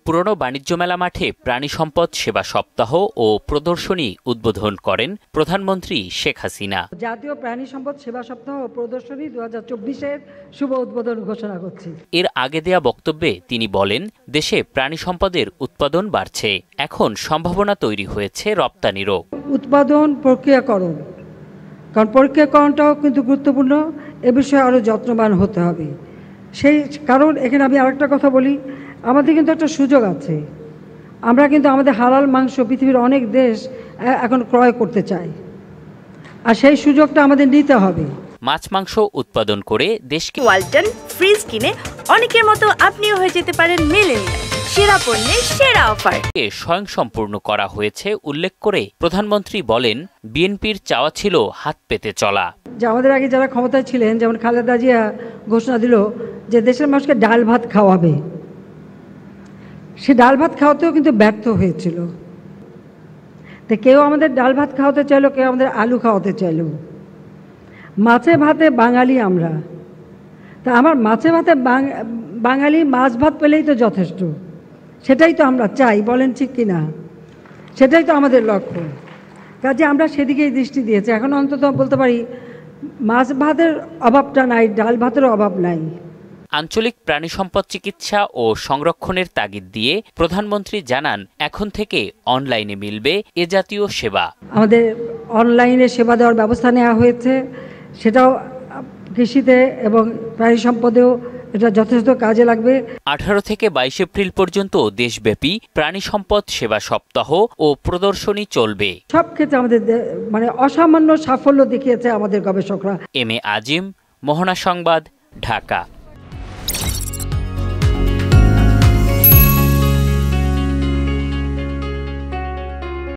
পুরনো বাণিজ্য মেলা মাঠে প্রাণী সম্পদ সেবা সপ্তাহ ও প্রদর্শনী উদ্বোধন করেন প্রধানমন্ত্রী শেখ হাসিনা। জাতীয় প্রাণী সম্পদ সেবা সপ্তাহ ও প্রদর্শনী 2024-এর শুভ উদ্বোধন ঘোষণা করছি। এর আগে দেয়া বক্তব্যে তিনি বলেন, দেশে প্রাণী সম্পদের উৎপাদন বাড়ছে, এখন সম্ভাবনা তৈরি হয়েছে রপ্তানিরও। উৎপাদন প্রক্রিয়াকরণ, কারণ প্রক্রিয়াকরণটাও কিন্তু গুরুত্বপূর্ণ, এ বিষয়ে আরও যত্নবান হতে হবে। সেই কারণ এখানে আমি আরেকটা কথা বলি, আমাদের কিন্তু একটা সুযোগ আছে। আমরা কিন্তু আমাদের হালাল মাংস পৃথিবীর অনেক দেশ এখন ক্রয় করতে চায়, আর সেই সুযোগটা আমাদের নিতে হবে। মাছ মাংস উৎপাদন করে দেশকে ওয়ালটন ফ্রিজ কিনে অনেকের মতো আপনিও হয়ে যেতে পারেন মিলেনিয়াল সেরা পণ্যের সেরা অফার। স্বয়ংসম্পূর্ণ করা হয়েছে উল্লেখ করে প্রধানমন্ত্রী বলেন, বিএনপির চাওয়া ছিল হাত পেতে চলা। যে আমাদের আগে যারা ক্ষমতায় ছিলেন, যেমন খালেদা জিয়া ঘোষণা দিল যে দেশের মানুষকে ডাল ভাত খাওয়াবে, সে ডাল ভাত খাওয়াতেও কিন্তু ব্যর্থ হয়েছিল। তো কেউ আমাদের ডাল ভাত খাওয়াতে চাইলো, কেউ আমাদের আলু খাওয়াতে চাইলো। মাছে ভাতে বাঙালি আমরা, তা আমার মাছে ভাতে বাঙালি, মাছ ভাত পেলেই তো যথেষ্ট। সেটাই তো আমরা চাই, বলেন ঠিক কিনা? সেটাই তো আমাদের লক্ষ্য। কাজে আমরা সেদিকেই দৃষ্টি দিয়েছি। এখন অন্তত বলতে পারি মাছ ভাতের অভাবটা নাই, ডাল ভাতেরও অভাব নাই। আঞ্চলিক প্রাণী সম্পদ চিকিৎসা ও সংরক্ষণের তাগিদ দিয়ে প্রধানমন্ত্রী জানান, এখন থেকে অনলাইনে মিলবে এ জাতীয় সেবা। আমাদের অনলাইনে সেবা দেওয়ার ব্যবস্থা নেওয়া হয়েছে, সেটাও কৃষিতে এবং প্রাণী সম্পদেও এটা যথেষ্ট কাজে লাগবে। 18 থেকে 22 এপ্রিল পর্যন্ত দেশব্যাপী প্রাণী সম্পদ সেবা সপ্তাহ ও প্রদর্শনী চলবে। সব ক্ষেত্রে আমাদের অসামান্য সাফল্য দেখিয়েছে আমাদের গবেষকরা। এম এ আজিম, মোহনা সংবাদ, ঢাকা।